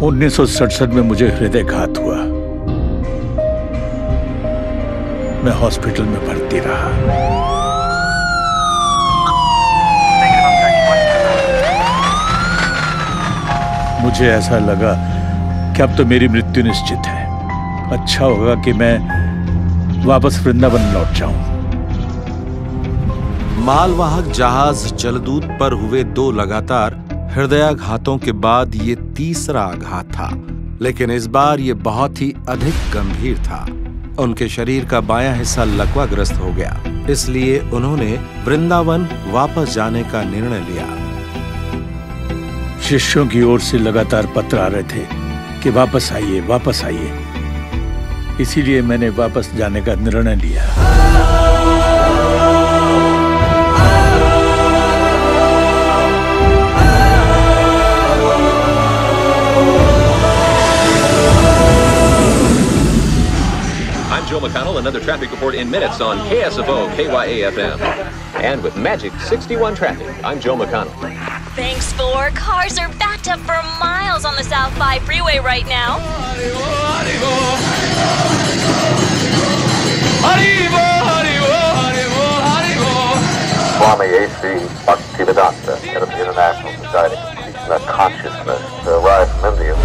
1967 में मुझे हृदयघात हुआ। मैं हॉस्पिटल में भर्ती रहा। मुझे ऐसा लगा कि अब तो मेरी मृत्यु निश्चित है। अच्छा होगा कि मैं वापस वृंदावन लौट जाऊं। मालवाहक जहाज जलदूत पर हुए 2 लगातार हृदयाघातों के बाद ये तीसरा आघात था, लेकिन इस बार ये बहुत ही अधिक गंभीर था। उनके शरीर का बायां हिस्सा लकवाग्रस्त हो गया, इसलिए उन्होंने वृंदावन वापस जाने का निर्णय लिया। शिष्यों की ओर से लगातार पत्र आ रहे थे कि वापस आइए, वापस आइए। इसीलिए मैंने वापस जाने का निर्णय लिया। I'm Joe McConnell. Another traffic report in minutes on KSFO KYAFM. And with Magic 61 traffic, I'm Joe McConnell. Thanks, Four. Cars are backed up for miles on the South 5 freeway right now. Swami A.C. Bhaktivedanta, head of the International Society for Krishna Consciousness, arrived from India.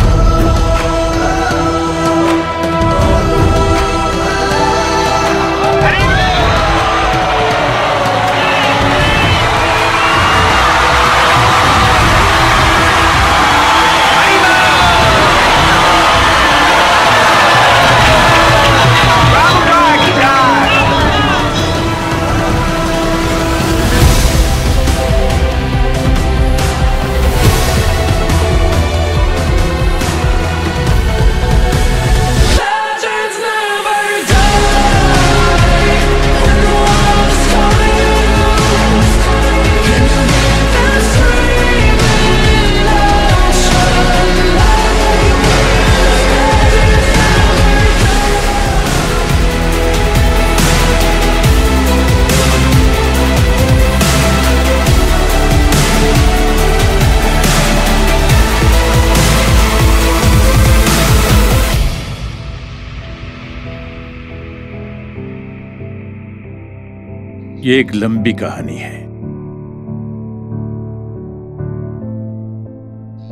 ये एक लंबी कहानी है।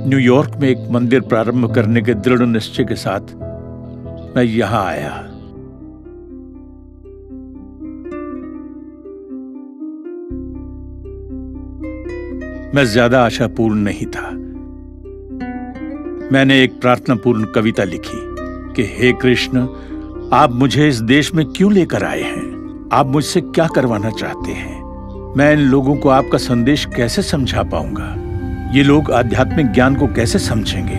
New York में एक मंदिर प्रारंभ करने के दृढ़ निश्चय के साथ मैं यहां आया। मैं ज्यादा आशापूर्ण नहीं था। मैंने एक प्रार्थनापूर्ण कविता लिखी कि हे कृष्ण, आप मुझे इस देश में क्यों लेकर आए हैं? आप मुझसे क्या करवाना चाहते हैं? मैं इन लोगों को आपका संदेश कैसे समझा पाऊंगा? ये लोग आध्यात्मिक ज्ञान को कैसे समझेंगे?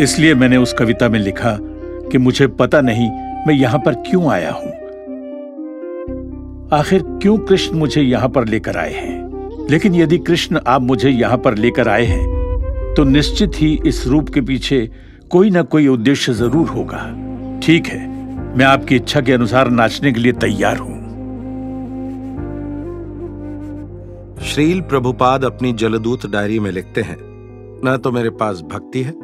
इसलिए मैंने उस कविता में लिखा कि मुझे पता नहीं मैं यहां पर क्यों आया हूं। आखिर क्यों कृष्ण मुझे यहां पर लेकर आए हैं? लेकिन यदि कृष्ण आप मुझे यहां पर लेकर आए हैं तो निश्चित ही इस रूप के पीछे कोई ना कोई उद्देश्य जरूर होगा। ठीक है, मैं आपकी इच्छा के अनुसार नाचने के लिए तैयार हूं। श्रील प्रभुपाद अपनी जलदूत डायरी में लिखते हैं, न तो मेरे पास भक्ति है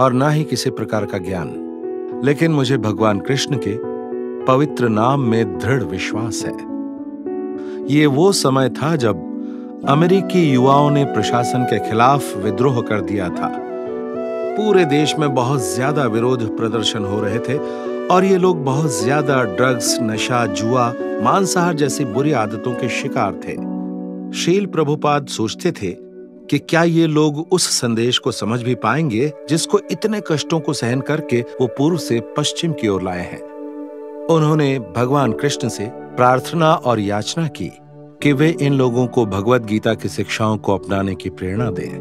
और न ही किसी प्रकार का ज्ञान, लेकिन मुझे भगवान कृष्ण के पवित्र नाम में दृढ़ विश्वास है। ये वो समय था जब अमेरिकी युवाओं ने प्रशासन के खिलाफ विद्रोह कर दिया था। पूरे देश में बहुत ज्यादा विरोध प्रदर्शन हो रहे थे और ये लोग बहुत ज्यादा ड्रग्स, नशा, जुआ, मांसाहार जैसी बुरी आदतों के शिकार थे। श्रील प्रभुपाद सोचते थे कि क्या ये लोग उस संदेश को समझ भी पाएंगे जिसको इतने कष्टों को सहन करके वो पूर्व से पश्चिम की ओर लाए हैं। उन्होंने भगवान कृष्ण से प्रार्थना और याचना की कि वे इन लोगों को भगवद गीता की शिक्षाओं को अपनाने की प्रेरणा दें।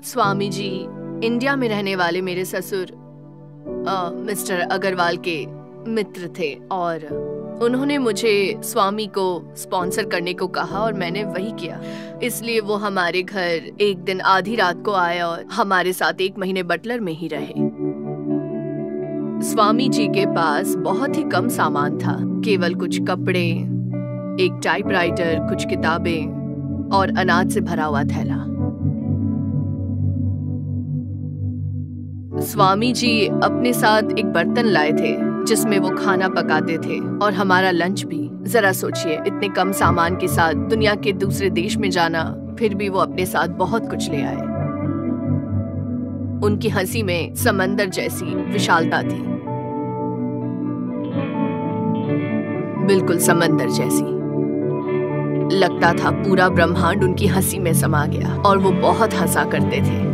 स्वामी जी, इंडिया में रहने वाले मेरे ससुर मिस्टर अग्रवाल के मित्र थे और उन्होंने मुझे स्वामी को स्पॉन्सर करने को कहा और मैंने वही किया। इसलिए वो हमारे घर एक दिन आधी रात को आए और हमारे साथ 1 महीने बटलर में ही रहे। स्वामी जी के पास बहुत ही कम सामान था, केवल कुछ कपड़े, एक टाइपराइटर, कुछ किताबें और अनाज से भरा हुआ थैला। स्वामी जी अपने साथ एक बर्तन लाए थे जिसमें वो खाना पकाते थे और हमारा लंच भी। जरा सोचिए, इतने कम सामान के साथ दुनिया के दूसरे देश में जाना, फिर भी वो अपने साथ बहुत कुछ ले आए। उनकी हंसी में समंदर जैसी विशालता थी, बिल्कुल समंदर जैसी। लगता था पूरा ब्रह्मांड उनकी हंसी में समा गया और वो बहुत हंसा करते थे।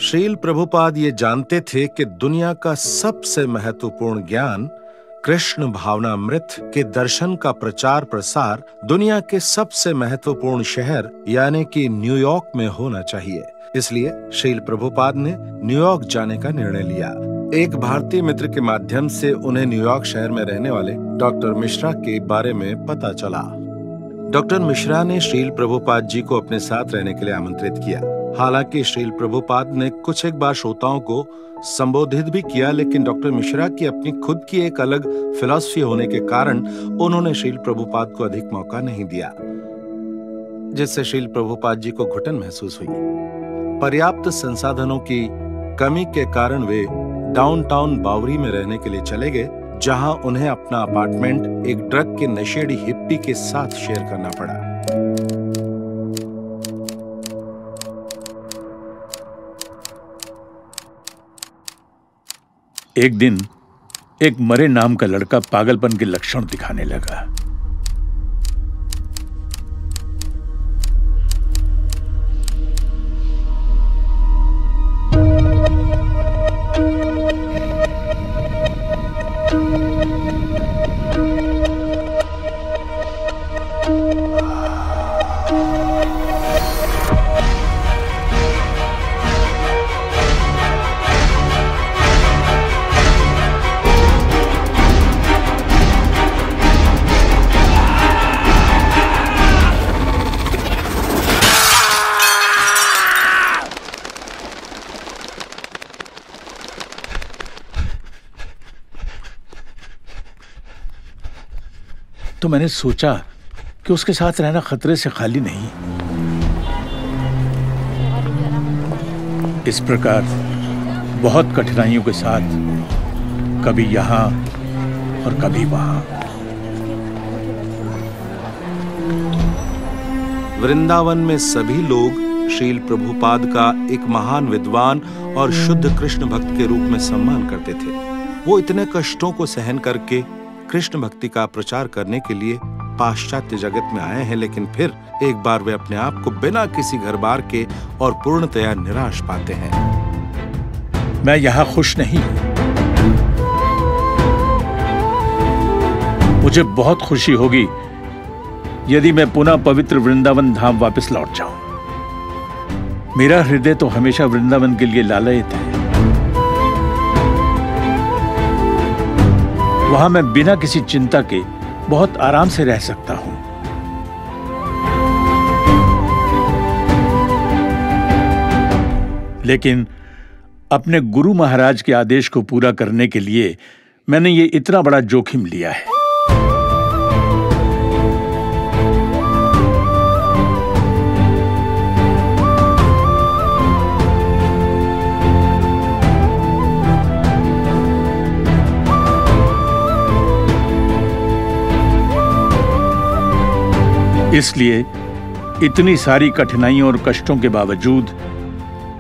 श्रील प्रभुपाद ये जानते थे कि दुनिया का सबसे महत्वपूर्ण ज्ञान कृष्ण भावनामृत के दर्शन का प्रचार प्रसार दुनिया के सबसे महत्वपूर्ण शहर यानी कि न्यूयॉर्क में होना चाहिए। इसलिए श्रील प्रभुपाद ने न्यूयॉर्क जाने का निर्णय लिया। एक भारतीय मित्र के माध्यम से उन्हें न्यूयॉर्क शहर में रहने वाले डॉक्टर मिश्रा के बारे में पता चला। डॉक्टर मिश्रा ने श्रील प्रभुपाद जी को अपने साथ रहने के लिए आमंत्रित किया। हालांकि श्रील प्रभुपाद ने कुछ एक बार श्रोताओं को संबोधित भी किया, लेकिन डॉक्टर मिश्रा की अपनी खुद की एक अलग फिलॉसफी होने के कारण उन्होंने श्रील प्रभुपाद को अधिक मौका नहीं दिया, जिससे श्रील प्रभुपाद जी को घुटन महसूस हुई। पर्याप्त संसाधनों की कमी के कारण वे डाउनटाउन बावरी में रहने के लिए चले गए, जहां उन्हें अपना अपार्टमेंट एक ड्रग के नशेड़ी हिप्पी के साथ शेयर करना पड़ा। एक दिन एक मरे नाम का लड़का पागलपन के लक्षण दिखाने लगा। तो मैंने सोचा कि उसके साथ रहना खतरे से खाली नहीं। इस प्रकार बहुत कठिनाइयों के साथ कभी यहां और कभी वहां। वृंदावन में सभी लोग श्रील प्रभुपाद का एक महान विद्वान और शुद्ध कृष्ण भक्त के रूप में सम्मान करते थे। वो इतने कष्टों को सहन करके कृष्ण भक्ति का प्रचार करने के लिए पाश्चात्य जगत में आए हैं, लेकिन फिर एक बार वे अपने आप को बिना किसी घर बार के और पूर्णतया निराश पाते हैं। मैं यहां खुश नहीं हूं। मुझे बहुत खुशी होगी यदि मैं पुनः पवित्र वृंदावन धाम वापस लौट जाऊं। मेरा हृदय तो हमेशा वृंदावन के लिए लालायित है। वहां मैं बिना किसी चिंता के बहुत आराम से रह सकता हूं। लेकिन अपने गुरु महाराज के आदेश को पूरा करने के लिए मैंने ये इतना बड़ा जोखिम लिया है। इसलिए इतनी सारी कठिनाइयों और कष्टों के बावजूद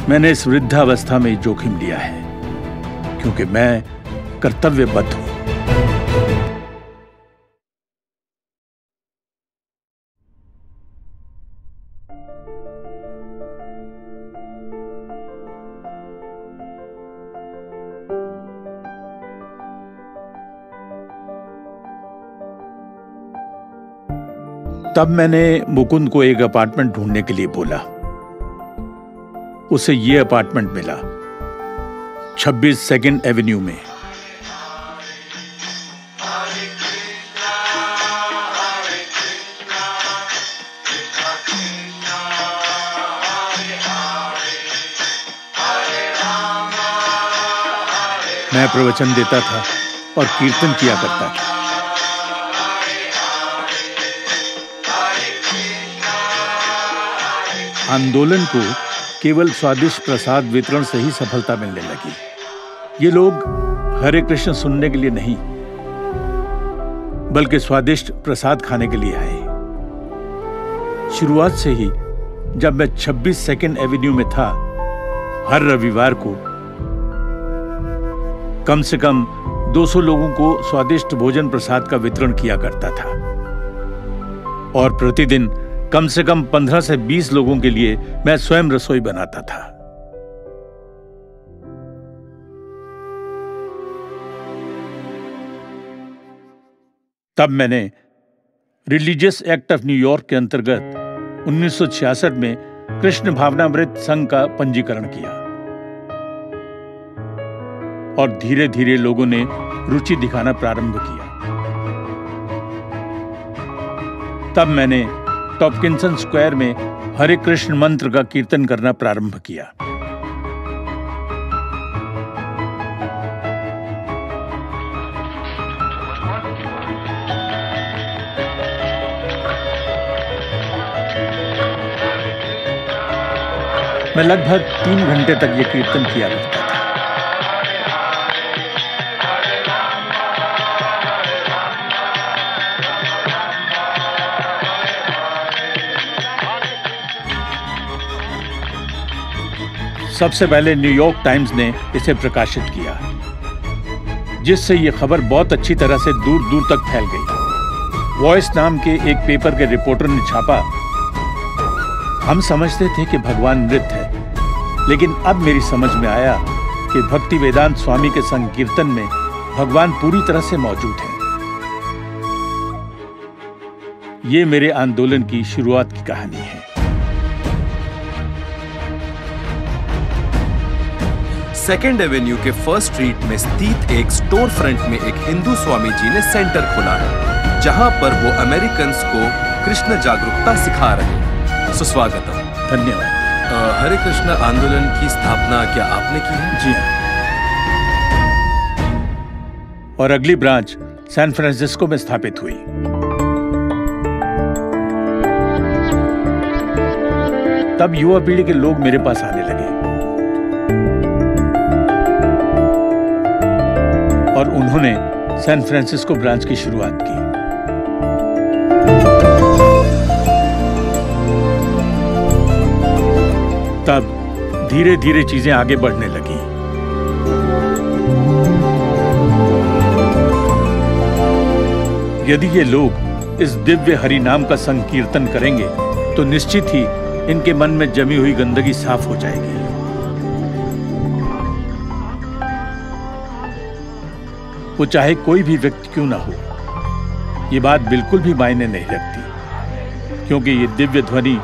मैंने इस वृद्धावस्था में जोखिम लिया है, क्योंकि मैं कर्तव्यबद्ध हूं। तब मैंने मुकुंद को एक अपार्टमेंट ढूंढने के लिए बोला। उसे ये अपार्टमेंट मिला 26 सेकंड एवेन्यू में। मैं प्रवचन देता था और कीर्तन किया करता था। आंदोलन को केवल स्वादिष्ट प्रसाद वितरण से ही सफलता मिलने लगी। ये लोग हरे कृष्ण सुनने के लिए नहीं, बल्कि स्वादिष्ट प्रसाद खाने के लिए आए। शुरुआत से ही जब मैं 26 सेकंड एवेन्यू में था, हर रविवार को कम से कम 200 लोगों को स्वादिष्ट भोजन प्रसाद का वितरण किया करता था और प्रतिदिन कम से कम 15 से 20 लोगों के लिए मैं स्वयं रसोई बनाता था। तब मैंने रिलीजियस एक्ट ऑफ न्यूयॉर्क के अंतर्गत 1966 में कृष्ण भावनामृत संघ का पंजीकरण किया और धीरे धीरे लोगों ने रुचि दिखाना प्रारंभ किया। तब मैंने टॉपकिंसन स्क्वायर में हरे कृष्ण मंत्र का कीर्तन करना प्रारंभ किया। मैं लगभग 3 घंटे तक यह कीर्तन किया करता था। सबसे पहले न्यूयॉर्क टाइम्स ने इसे प्रकाशित किया, जिससे यह खबर बहुत अच्छी तरह से दूर दूर तक फैल गई। वॉइस नाम के एक पेपर के रिपोर्टर ने छापा, हम समझते थे कि भगवान मृत है, लेकिन अब मेरी समझ में आया कि भक्ति वेदांत स्वामी के संकीर्तन में भगवान पूरी तरह से मौजूद है। ये मेरे आंदोलन की शुरुआत की कहानी है। सेकेंड एवेन्यू के फर्स्ट स्ट्रीट में स्थित एक स्टोर फ्रंट में एक हिंदू स्वामी जी ने सेंटर खोला है, जहां पर वो अमेरिकन्स को कृष्ण जागरूकता सिखा रहे हैं। सुस्वागतम। धन्यवाद। हरे कृष्ण आंदोलन की स्थापना क्या आपने की है? जी हाँ। और अगली ब्रांच सैन फ्रांसिस्को में स्थापित हुई। तब युवा पीढ़ी के लोग मेरे पास आने लगे और उन्होंने सैन फ्रांसिस्को ब्रांच की शुरुआत की। तब धीरे धीरे चीजें आगे बढ़ने लगी। यदि ये लोग इस दिव्य हरि नाम का संकीर्तन करेंगे तो निश्चित ही इनके मन में जमी हुई गंदगी साफ हो जाएगी। वो चाहे कोई भी व्यक्ति क्यों ना हो, ये बात बिल्कुल भी मायने नहीं रखती, क्योंकि ये दिव्य ध्वनि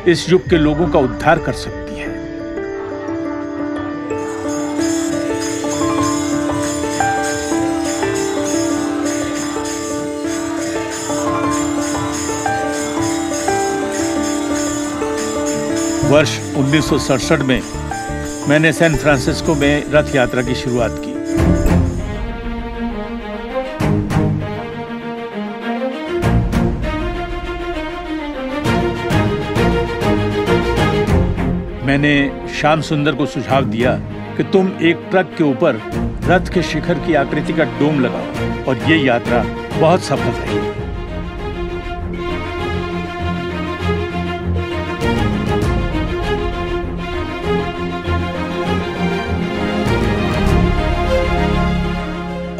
इस युग के लोगों का उद्धार कर सकती है। वर्ष 1967 में मैंने सैन फ्रांसिस्को में रथ यात्रा की शुरुआत की। मैंने श्याम सुंदर को सुझाव दिया कि तुम एक ट्रक के ऊपर रथ के शिखर की आकृति का डोम लगाओ, और ये यात्रा बहुत सफल रही।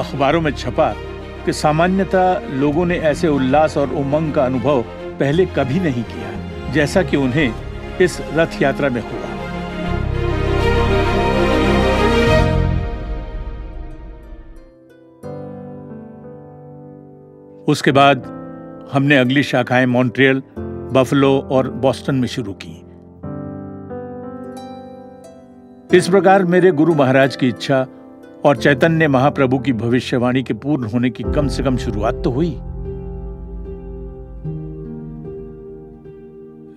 अखबारों में छपा कि सामान्यतः लोगों ने ऐसे उल्लास और उमंग का अनुभव पहले कभी नहीं किया, जैसा कि उन्हें इस रथ यात्रा में हुआ। उसके बाद हमने अगली शाखाएं मॉन्ट्रियल, बफलो और बॉस्टन में शुरू की। इस प्रकार मेरे गुरु महाराज की इच्छा और चैतन्य महाप्रभु की भविष्यवाणी के पूर्ण होने की कम से कम शुरुआत तो हुई।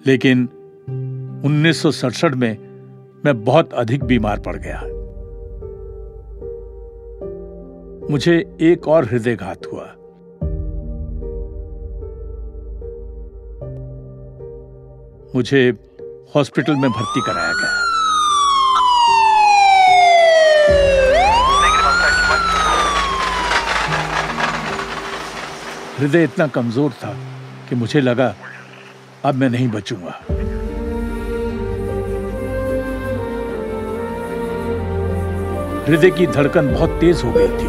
लेकिन 1967 में मैं बहुत अधिक बीमार पड़ गया। मुझे एक और हृदयघात हुआ। मुझे हॉस्पिटल में भर्ती कराया गया। हृदय इतना कमजोर था कि मुझे लगा अब मैं नहीं बचूंगा। हृदय की धड़कन बहुत तेज हो गई थी।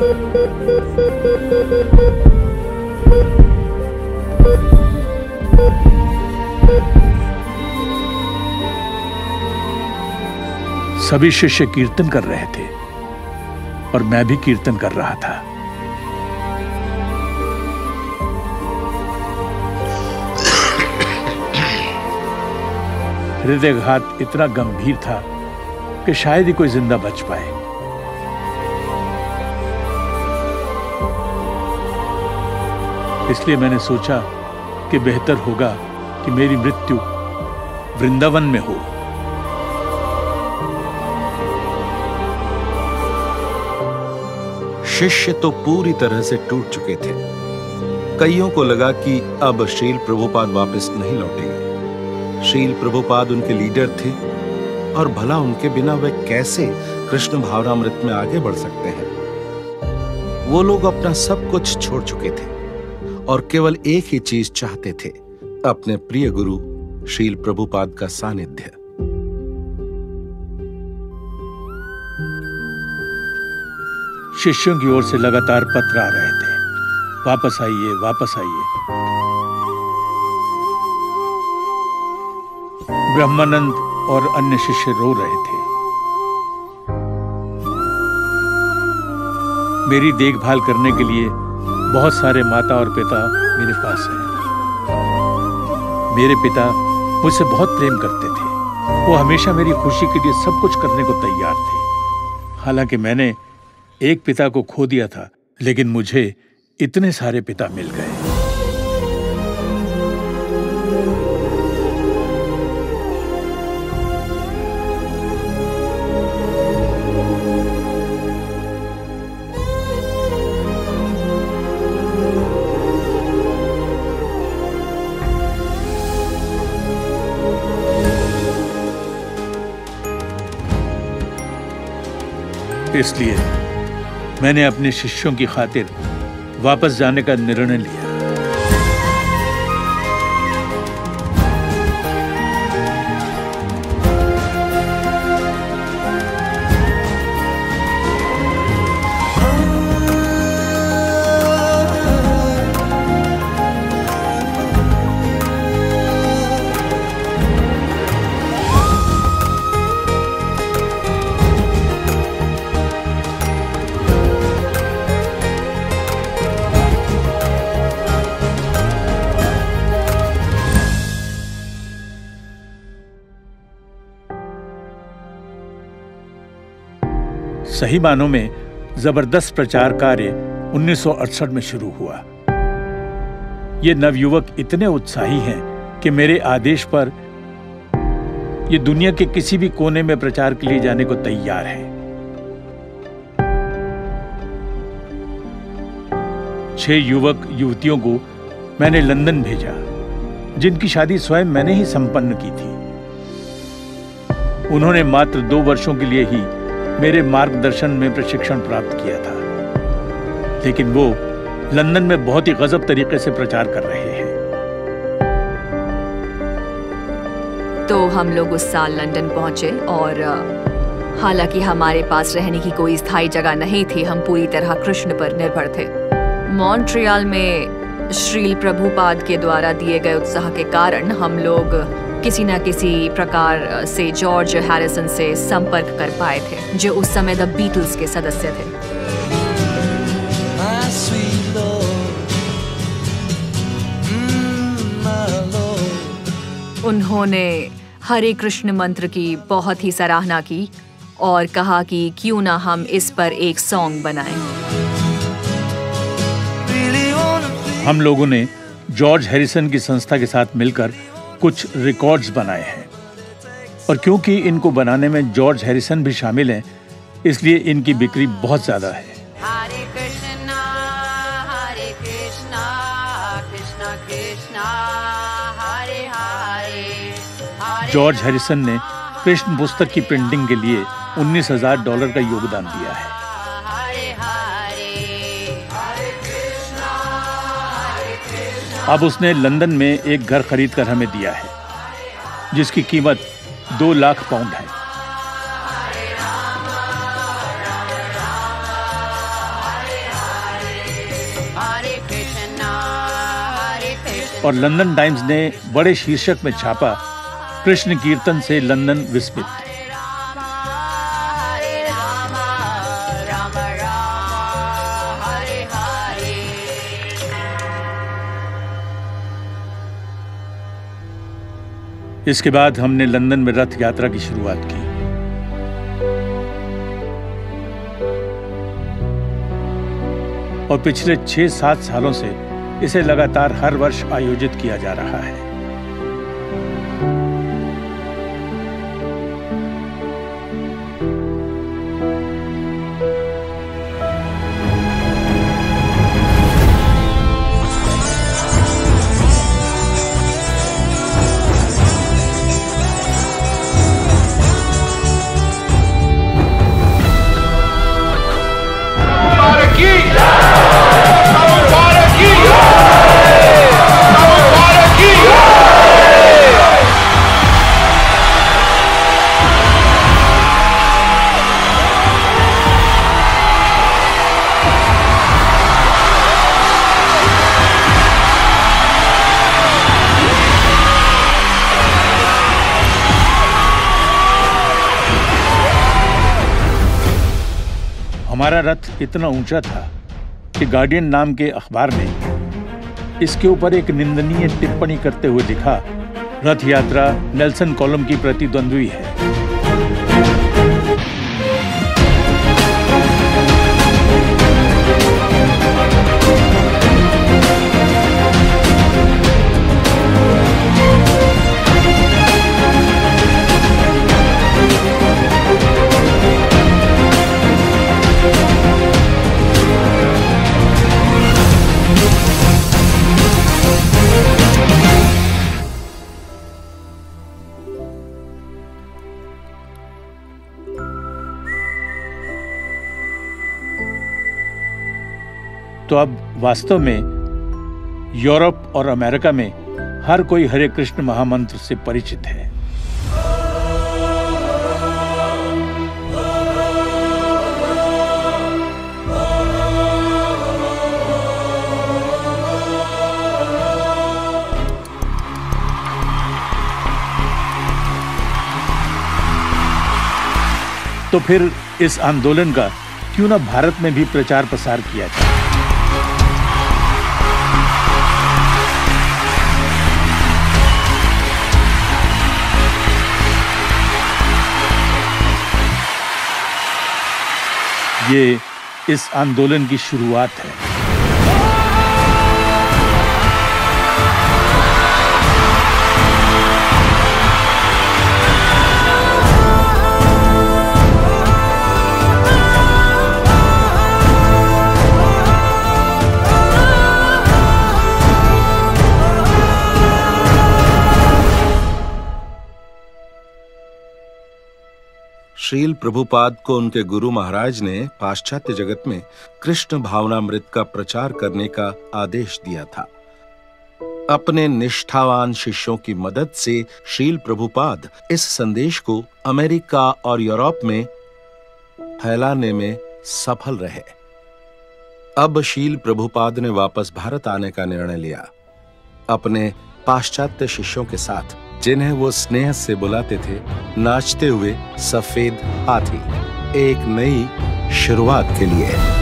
सभी शिष्य कीर्तन कर रहे थे और मैं भी कीर्तन कर रहा था। हृदयघात इतना गंभीर था कि शायद ही कोई जिंदा बच पाए। इसलिए मैंने सोचा कि बेहतर होगा कि मेरी मृत्यु वृंदावन में हो। शिष्य तो पूरी तरह से टूट चुके थे। कईयों को लगा कि अब श्रील प्रभुपाद वापस नहीं लौटेंगे। श्रील प्रभुपाद उनके लीडर थे और भला उनके बिना वे कैसे कृष्ण भावनामृत में आगे बढ़ सकते हैं। वो लोग अपना सब कुछ छोड़ चुके थे और केवल एक ही चीज चाहते थे, अपने प्रिय गुरु श्रील प्रभुपाद का सानिध्य। शिष्यों की ओर से लगातार पत्र आ रहे थे, वापस आइए, वापस आइए। ब्रह्मानंद और अन्य शिष्य रो रहे थे। मेरी देखभाल करने के लिए बहुत सारे माता और पिता मेरे पास हैं। मेरे पिता मुझसे बहुत प्रेम करते थे। वो हमेशा मेरी खुशी के लिए सब कुछ करने को तैयार थे। हालांकि मैंने एक पिता को खो दिया था, लेकिन मुझे इतने सारे पिता मिल गए। इसलिए मैंने अपने शिष्यों की खातिर वापस जाने का निर्णय लिया। सही मानों में जबरदस्त प्रचार कार्य 1968 में शुरू हुआ। ये नवयुवक इतने उत्साही हैं कि मेरे आदेश पर ये दुनिया के किसी भी कोने में प्रचार के लिए जाने को तैयार हैं। 6 युवक युवतियों को मैंने लंदन भेजा, जिनकी शादी स्वयं मैंने ही संपन्न की थी। उन्होंने मात्र 2 वर्षों के लिए ही मेरे मार्गदर्शन में प्रशिक्षण प्राप्त किया था, लेकिन वो लंदन में बहुत ही गजब तरीके से प्रचार कर रहे हैं। तो हम लोग उस साल लंदन पहुंचे और हालांकि हमारे पास रहने की कोई स्थायी जगह नहीं थी, हम पूरी तरह कृष्ण पर निर्भर थे। मॉन्ट्रियल में श्रील प्रभुपाद के द्वारा दिए गए उत्साह के कारण हम लोग किसी न किसी प्रकार से जॉर्ज हैरिसन से संपर्क कर पाए थे, जो उस समय द बीटल्स के सदस्य थे। उन्होंने हरे कृष्ण मंत्र की बहुत ही सराहना की और कहा कि क्यों ना हम इस पर एक सॉन्ग बनाएं। हम लोगों ने जॉर्ज हैरिसन की संस्था के साथ मिलकर कुछ रिकॉर्ड्स बनाए हैं और क्योंकि इनको बनाने में जॉर्ज हैरिसन भी शामिल हैं, इसलिए इनकी बिक्री बहुत ज्यादा है। जॉर्ज हैरिसन ने कृष्ण पुस्तक की प्रिंटिंग के लिए $19,000 का योगदान दिया है। अब उसने लंदन में एक घर खरीदकर हमें दिया है, जिसकी कीमत 2 लाख पाउंड है। और लंदन टाइम्स ने बड़े शीर्षक में छापा, कृष्ण कीर्तन से लंदन विस्मित। इसके बाद हमने लंदन में रथ यात्रा की शुरुआत की। और पिछले 6-7 सालों से इसे लगातार हर वर्ष आयोजित किया जा रहा है। हमारा रथ इतना ऊंचा था कि गार्डियन नाम के अखबार में इसके ऊपर एक निंदनीय टिप्पणी करते हुए लिखा, रथ यात्रा नेल्सन कॉलम की प्रतिद्वंद्वी है। तो अब वास्तव में यूरोप और अमेरिका में हर कोई हरे कृष्ण महामंत्र से परिचित है। तो फिर इस आंदोलन का क्यों ना भारत में भी प्रचार प्रसार किया जाए। ये इस आंदोलन की शुरुआत है। श्रील प्रभुपाद को उनके गुरु महाराज ने पाश्चात्य जगत में कृष्ण भावनामृत का प्रचार करने का आदेश दिया था। अपने निष्ठावान शिष्यों की मदद से श्रील प्रभुपाद इस संदेश को अमेरिका और यूरोप में फैलाने में सफल रहे। अब श्रील प्रभुपाद ने वापस भारत आने का निर्णय लिया, अपने पाश्चात्य शिष्यों के साथ, जिन्हें वो स्नेह से बुलाते थे नाचते हुए सफेद हाथी, एक नई शुरुआत के लिए।